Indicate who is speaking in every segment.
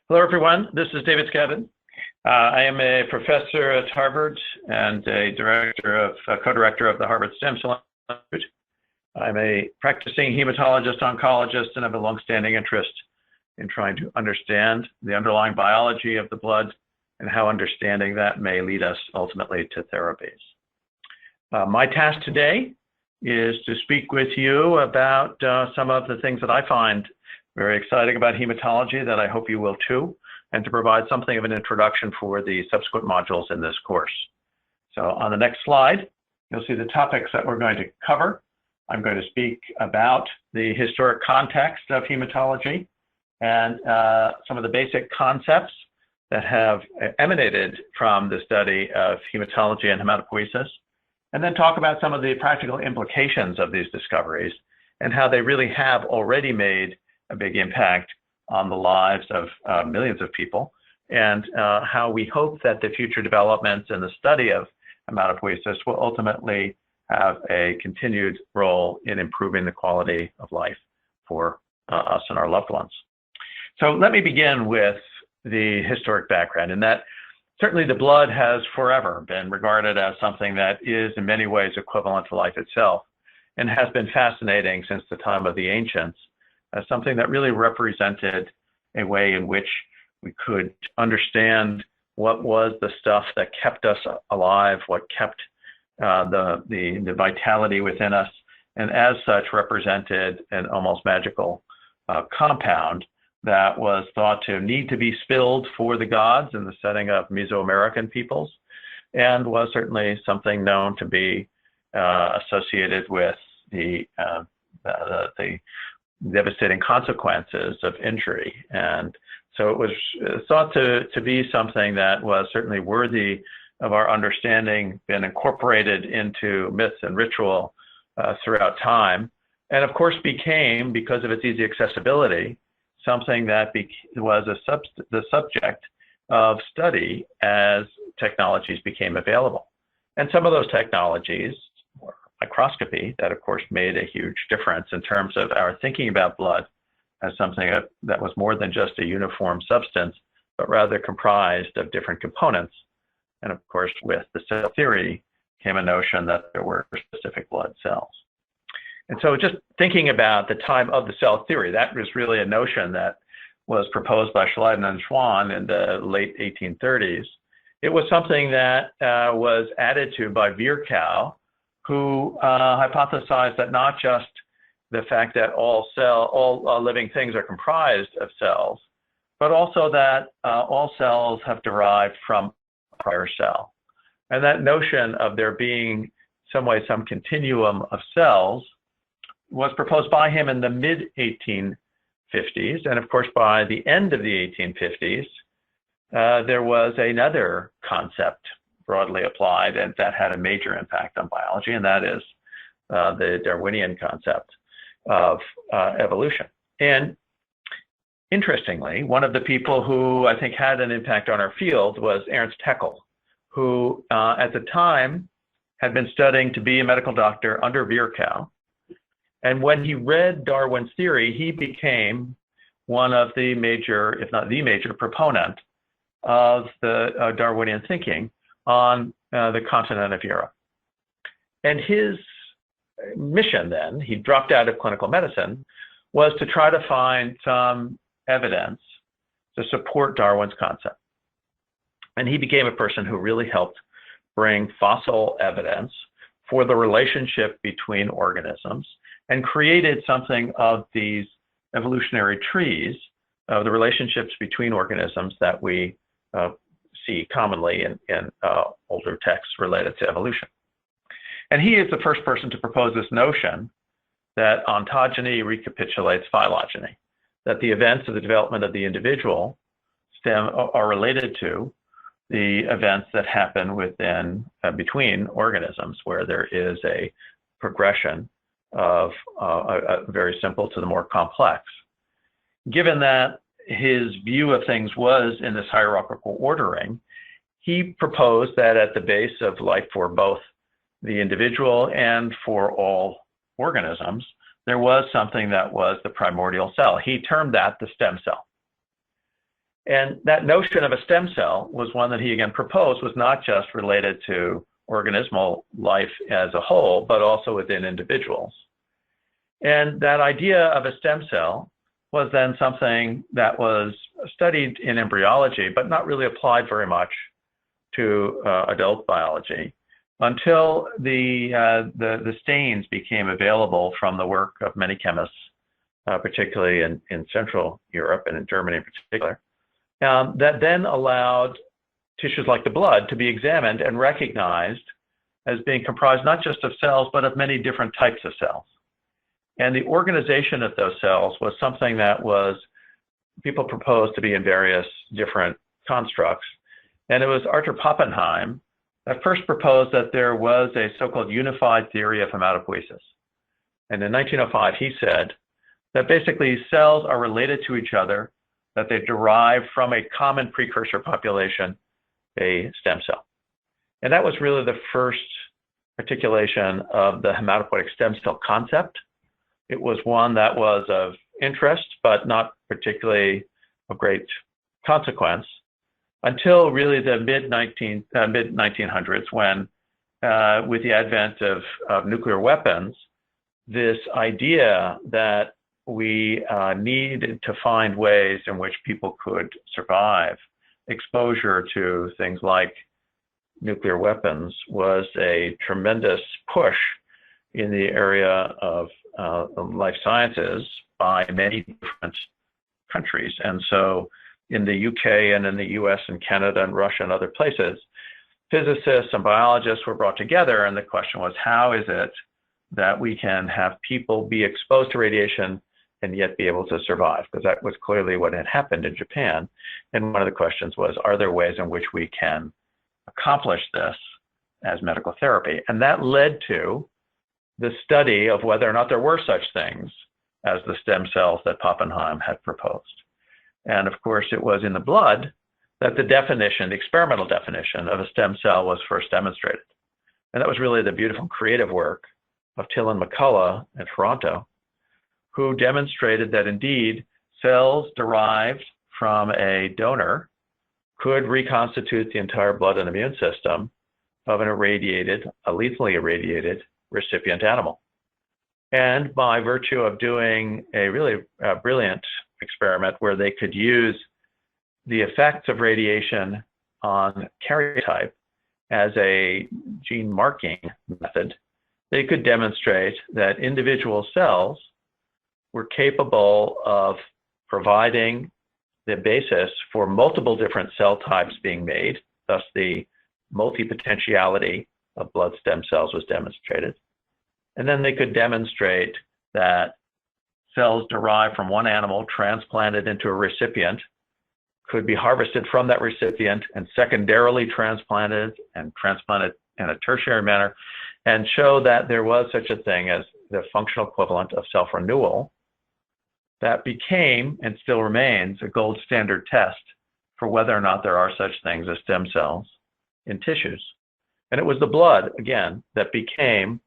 Speaker 1: Hello, everyone. This is David Scadden. I am a professor at Harvard and a co-director of the Harvard Stem Cell Institute. I'm a practicing hematologist, oncologist, and have a longstanding interest in trying to understand the underlying biology of the blood and how understanding that may lead us ultimately to therapies. My task today is to speak with you about some of the things that I find very exciting about hematology that I hope you will too, and to provide something of an introduction for the subsequent modules in this course. So on the next slide, you'll see the topics that we're going to cover. I'm going to speak about the historic context of hematology and some of the basic concepts that have emanated from the study of hematology and hematopoiesis, and then talk about some of the practical implications of these discoveries and how they really have already made a big impact on the lives of millions of people, and how we hope that the future developments in the study of hematopoiesis will ultimately have a continued role in improving the quality of life for us and our loved ones. So let me begin with the historic background, in that certainly the blood has forever been regarded as something that is in many ways equivalent to life itself, and has been fascinating since the time of the ancients, as something that really represented a way in which we could understand what was the stuff that kept us alive, what kept the vitality within us, and as such represented an almost magical compound that was thought to need to be spilled for the gods in the setting of Mesoamerican peoples, and was certainly something known to be associated with the devastating consequences of injury. And so it was thought to be something that was certainly worthy of our understanding, been incorporated into myths and ritual throughout time, and of course became, because of its easy accessibility, something that was the subject of study as technologies became available. And some of those technologies, microscopy, that of course made a huge difference in terms of our thinking about blood as something that was more than just a uniform substance, but rather comprised of different components. And of course, with the cell theory came a notion that there were specific blood cells. And so just thinking about the time of the cell theory, that was really a notion that was proposed by Scadden and Schwann in the late 1830s. It was something that was added to by Virchow, who hypothesized that not just the fact that all living things are comprised of cells, but also that all cells have derived from a prior cell. And that notion of there being some continuum of cells was proposed by him in the mid-1850s. And of course, by the end of the 1850s, there was another concept broadly applied, and that had a major impact on biology, and that is the Darwinian concept of evolution. And interestingly, one of the people who I think had an impact on our field was Ernst Haeckel, who at the time had been studying to be a medical doctor under Virchow. And when he read Darwin's theory, he became one of the major, if not the major, proponent of the Darwinian thinking on the continent of Europe. And his mission then, he dropped out of clinical medicine, was to try to find some evidence to support Darwin's concept. And he became a person who really helped bring fossil evidence for the relationship between organisms, and created something of these evolutionary trees of the relationships between organisms that we see commonly in older texts related to evolution. And he is the first person to propose this notion that ontogeny recapitulates phylogeny, that the events of the development of the individual are related to the events that happen between organisms, where there is a progression of very simple to the more complex. Given that his view of things was in this hierarchical ordering, he proposed that at the base of life for both the individual and for all organisms, there was something that was the primordial cell. He termed that the stem cell. And that notion of a stem cell was one that he again proposed was not just related to organismal life as a whole, but also within individuals. And that idea of a stem cell was then something that was studied in embryology, but not really applied very much to adult biology until the stains became available from the work of many chemists, particularly in Central Europe and in Germany in particular, that then allowed tissues like the blood to be examined and recognized as being comprised not just of cells, but of many different types of cells. And the organization of those cells was something that was, people proposed to be in various different constructs. And it was Arthur Pappenheim that first proposed that there was a so-called unified theory of hematopoiesis. And in 1905, he said that basically cells are related to each other, that they derive from a common precursor population, a stem cell. And that was really the first articulation of the hematopoietic stem cell concept. It was one that was of interest, but not particularly of great consequence until really the mid-1900s when, with the advent of nuclear weapons, this idea that we needed to find ways in which people could survive exposure to things like nuclear weapons was a tremendous push in the area of life sciences by many different countries. And so in the UK and in the US and Canada and Russia and other places, physicists and biologists were brought together, and the question was, how is it that we can have people be exposed to radiation and yet be able to survive? Because that was clearly what had happened in Japan. And one of the questions was, are there ways in which we can accomplish this as medical therapy? And that led to the study of whether or not there were such things as the stem cells that Pappenheim had proposed. And of course, it was in the blood that the definition, the experimental definition of a stem cell was first demonstrated. And that was really the beautiful creative work of Till and McCullough at Toronto, who demonstrated that indeed cells derived from a donor could reconstitute the entire blood and immune system of an irradiated, a lethally irradiated recipient animal. And by virtue of doing a really brilliant experiment where they could use the effects of radiation on karyotype as a gene marking method, they could demonstrate that individual cells were capable of providing the basis for multiple different cell types being made. Thus, the multipotentiality of blood stem cells was demonstrated. And then they could demonstrate that cells derived from one animal transplanted into a recipient could be harvested from that recipient and secondarily transplanted in a tertiary manner, and show that there was such a thing as the functional equivalent of self-renewal. That became, and still remains, a gold standard test for whether or not there are such things as stem cells in tissues. And it was the blood, again, that became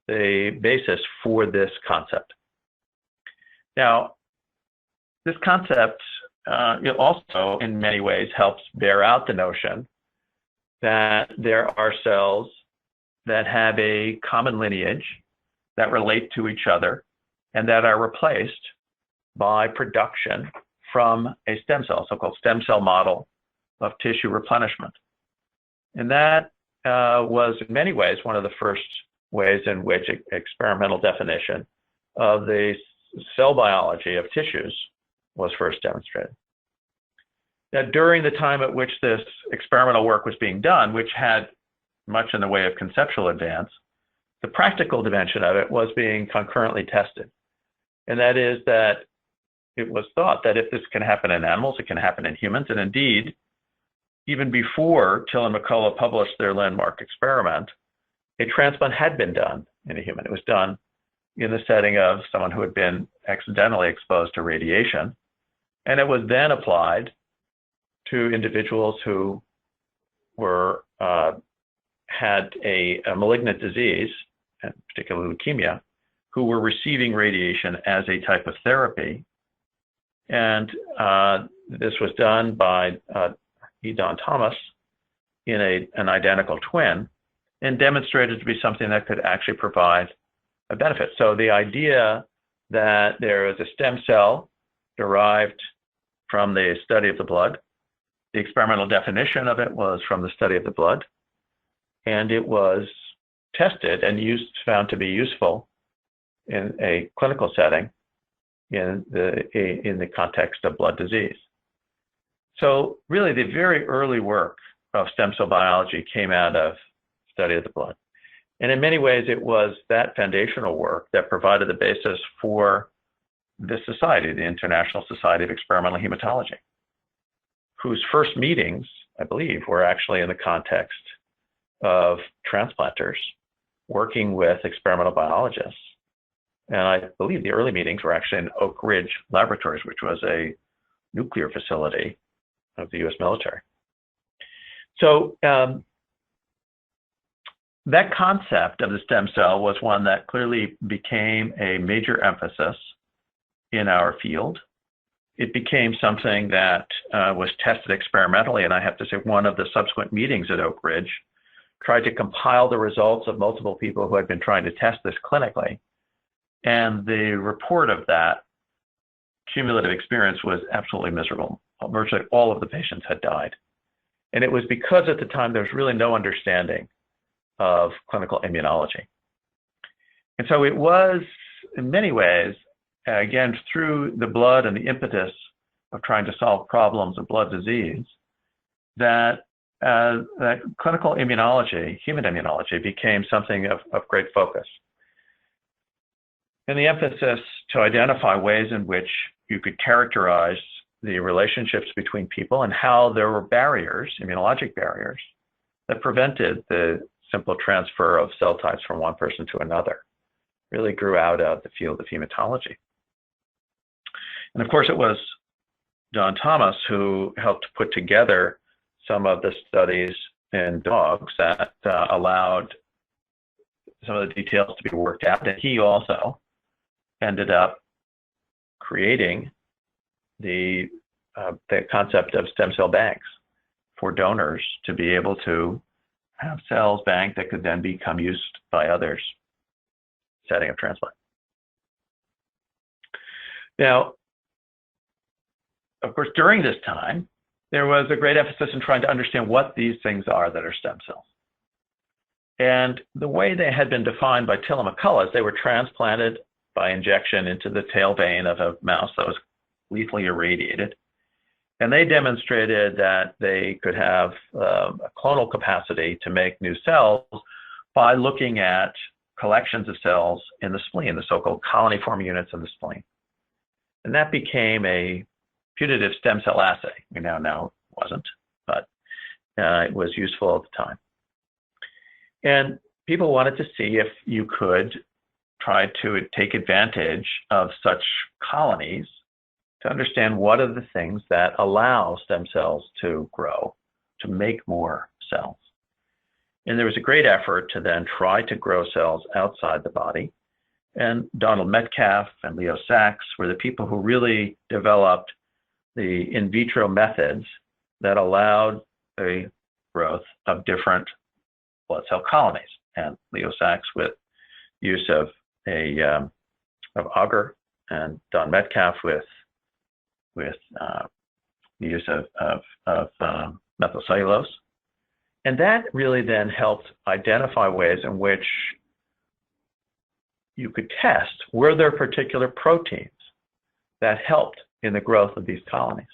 Speaker 1: the basis for this concept. Now, this concept also, in many ways, helps bear out the notion that there are cells that have a common lineage that relate to each other and that are replaced by production from a stem cell, so-called stem cell model of tissue replenishment. And that was in many ways one of the first ways in which experimental definition of the cell biology of tissues was first demonstrated. Now, during the time at which this experimental work was being done, which had much in the way of conceptual advance, the practical dimension of it was being concurrently tested. And that is that it was thought that if this can happen in animals, it can happen in humans. And indeed, even before Till and McCullough published their landmark experiment, a transplant had been done in a human. It was done in the setting of someone who had been accidentally exposed to radiation. And it was then applied to individuals who were had a malignant disease, and particularly leukemia, who were receiving radiation as a type of therapy. And this was done by E. Don Thomas in an identical twin and demonstrated to be something that could actually provide a benefit. So the idea that there is a stem cell derived from the study of the blood, the experimental definition of it was from the study of the blood, and it was tested and found to be useful in a clinical setting in the context of blood disease. So really the very early work of stem cell biology came out of study of the blood. And in many ways, it was that foundational work that provided the basis for this society, the International Society of Experimental Hematology, whose first meetings, I believe, were actually in the context of transplanters working with experimental biologists. And I believe the early meetings were actually in Oak Ridge Laboratories, which was a nuclear facility of the US military. So that concept of the stem cell was one that clearly became a major emphasis in our field. It became something that was tested experimentally, and I have to say one of the subsequent meetings at Oak Ridge tried to compile the results of multiple people who had been trying to test this clinically. And the report of that cumulative experience was absolutely miserable. Virtually all of the patients had died. And it was because at the time there was really no understanding of clinical immunology. And so it was, in many ways, again, through the blood and the impetus of trying to solve problems of blood disease, that clinical immunology, human immunology, became something of great focus. And the emphasis to identify ways in which you could characterize the relationships between people and how there were barriers, immunologic barriers, that prevented the simple transfer of cell types from one person to another, really grew out of the field of hematology. And of course, it was Don Thomas who helped put together some of the studies in dogs that allowed some of the details to be worked out. And he also ended up creating the concept of stem cell banks for donors to be able to have cells banked that could then become used by others setting of transplant. Now, of course, during this time, there was a great emphasis in trying to understand what these things are that are stem cells. And the way they had been defined by Till and McCullough is they were transplanted by injection into the tail vein of a mouse that was lethally irradiated. And they demonstrated that they could have a clonal capacity to make new cells by looking at collections of cells in the spleen, the so-called colony-forming units in the spleen. And that became a putative stem cell assay. We now know it wasn't, but it was useful at the time. And people wanted to see if you could try to take advantage of such colonies to understand what are the things that allow stem cells to grow, to make more cells. And there was a great effort to then try to grow cells outside the body. And Donald Metcalf and Leo Sachs were the people who really developed the in vitro methods that allowed the growth of different blood cell colonies. And Leo Sachs with use of agar, and Don Metcalf with the use of methylcellulose. And that really then helped identify ways in which you could test, were there particular proteins that helped in the growth of these colonies.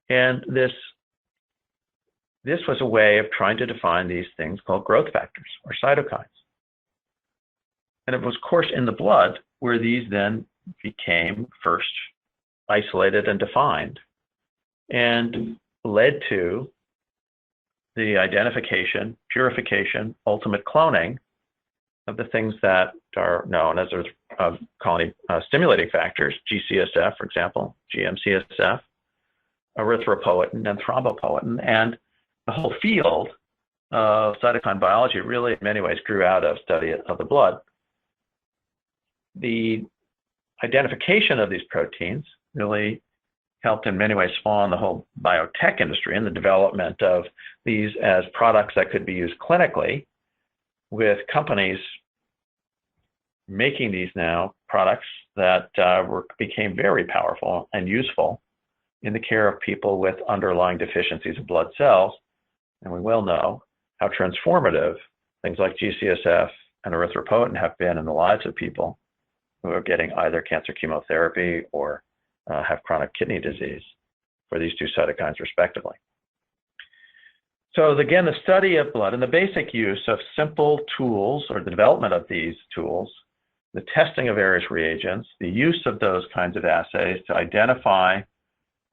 Speaker 1: And this was a way of trying to define these things called growth factors or cytokines. And it was, of course, in the blood where these then became first isolated and defined and led to the identification, purification, ultimate cloning of the things that are known as colony stimulating factors, GCSF, for example, GM-CSF, erythropoietin, and thrombopoietin. And the whole field of cytokine biology really, in many ways, grew out of study of the blood. The identification of these proteins really helped in many ways spawn the whole biotech industry and the development of these as products that could be used clinically, with companies making these now products that became very powerful and useful in the care of people with underlying deficiencies of blood cells. And we well know how transformative things like G-CSF and erythropoietin have been in the lives of people who are getting either cancer chemotherapy or have chronic kidney disease for these two cytokines respectively. So again, the study of blood and the basic use of simple tools, or the development of these tools, the testing of various reagents, the use of those kinds of assays to identify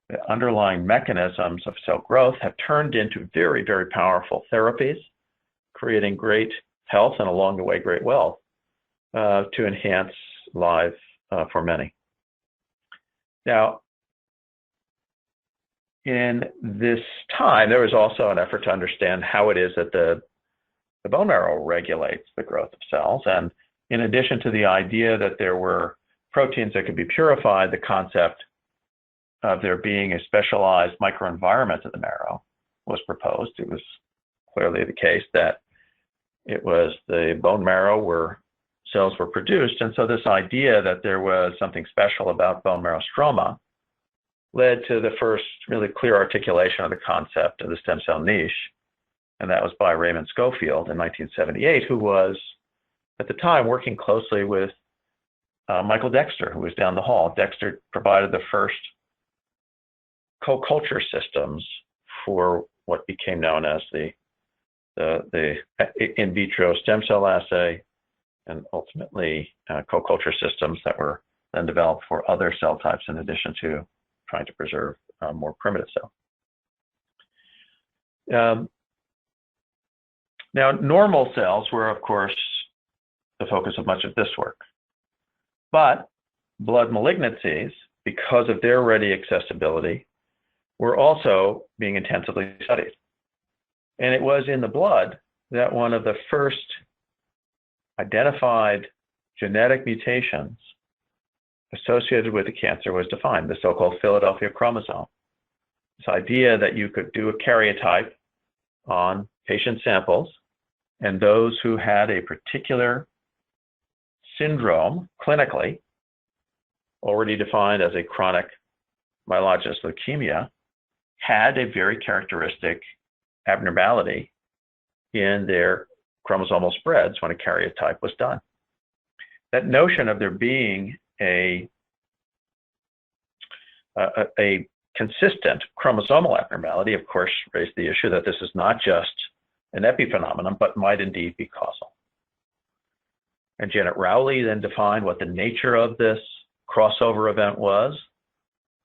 Speaker 1: the underlying mechanisms of cell growth, have turned into very, very powerful therapies, creating great health and along the way great wealth to enhance life for many. Now, in this time, there was also an effort to understand how it is that the bone marrow regulates the growth of cells. And in addition to the idea that there were proteins that could be purified, the concept of there being a specialized microenvironment of the marrow was proposed. It was clearly the case that it was the bone marrow where cells were produced. And so this idea that there was something special about bone marrow stroma led to the first really clear articulation of the concept of the stem cell niche. And that was by Raymond Schofield in 1978, who was at the time working closely with Michael Dexter, who was down the hall. Dexter provided the first co-culture systems for what became known as the in vitro stem cell assay, and ultimately co-culture systems that were then developed for other cell types in addition to trying to preserve more primitive cells. Now, normal cells were, of course, the focus of much of this work. But blood malignancies, because of their ready accessibility, were also being intensively studied. And it was in the blood that one of the first identified genetic mutations associated with the cancer was defined, the so-called Philadelphia chromosome. This idea that you could do a karyotype on patient samples, and those who had a particular syndrome clinically, already defined as a chronic myelogenous leukemia, had a very characteristic abnormality in their chromosomal spreads when a karyotype was done. That notion of there being a consistent chromosomal abnormality, of course, raised the issue that this is not just an epiphenomenon, but might indeed be causal. And Janet Rowley then defined what the nature of this crossover event was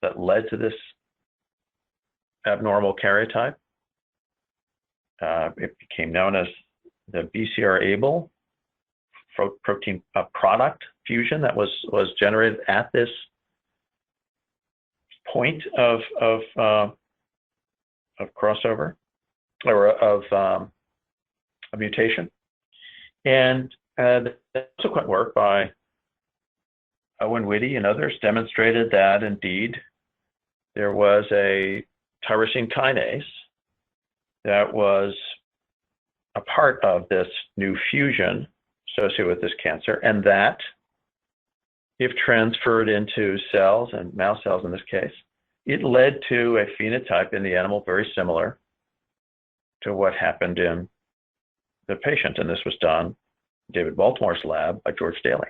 Speaker 1: that led to this abnormal karyotype. It became known as the BCR-ABL protein product fusion that was generated at this point of crossover or of mutation. And the subsequent work by Owen Whitty and others demonstrated that indeed there was a tyrosine kinase that was a part of this new fusion associated with this cancer, and that if transferred into cells, and mouse cells in this case, it led to a phenotype in the animal very similar to what happened in the patient. And this was done in David Baltimore's lab by George Daly.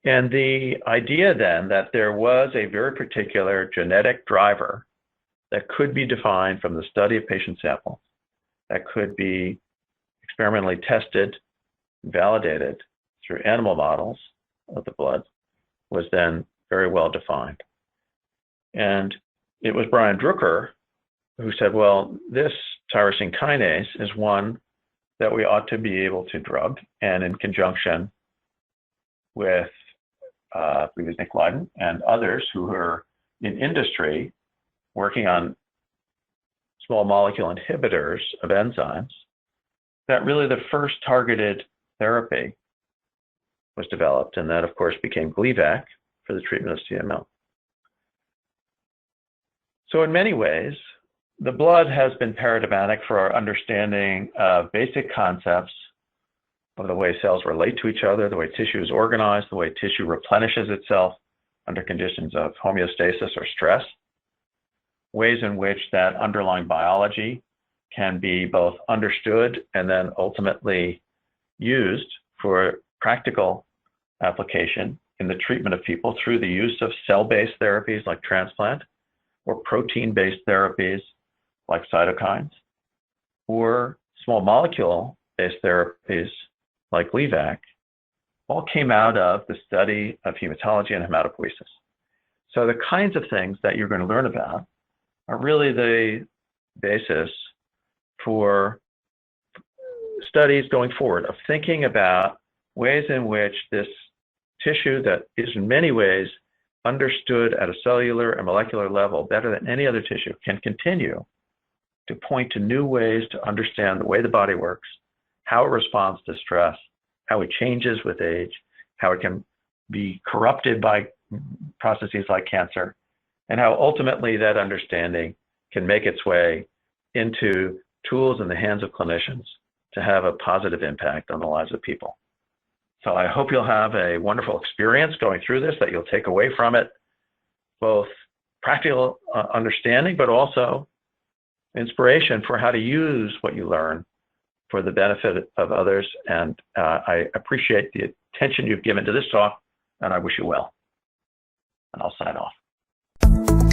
Speaker 1: And the idea then that there was a very particular genetic driver that could be defined from the study of patient samples, that could be experimentally tested, validated through animal models of the blood, was then very well defined. And it was Brian Drucker who said, well, this tyrosine kinase is one that we ought to be able to drug, and in conjunction with Nick Leiden and others who are in industry working on small molecule inhibitors of enzymes, that really the first targeted therapy was developed, and that of course became Gleevec for the treatment of CML. So in many ways, the blood has been paradigmatic for our understanding of basic concepts of the way cells relate to each other, the way tissue is organized, the way tissue replenishes itself under conditions of homeostasis or stress, ways in which that underlying biology can be both understood and then ultimately used for practical application in the treatment of people through the use of cell-based therapies like transplant, or protein-based therapies like cytokines, or small molecule-based therapies like Levac, all came out of the study of hematology and hematopoiesis. So the kinds of things that you're going to learn about are really the basis for studies going forward of thinking about ways in which this tissue that is in many ways understood at a cellular and molecular level better than any other tissue can continue to point to new ways to understand the way the body works, how it responds to stress, how it changes with age, how it can be corrupted by processes like cancer, and how ultimately that understanding can make its way into tools in the hands of clinicians to have a positive impact on the lives of people. So I hope you'll have a wonderful experience going through this, that you'll take away from it both practical understanding, but also inspiration for how to use what you learn for the benefit of others. And I appreciate the attention you've given to this talk, and I wish you well. And I'll sign off.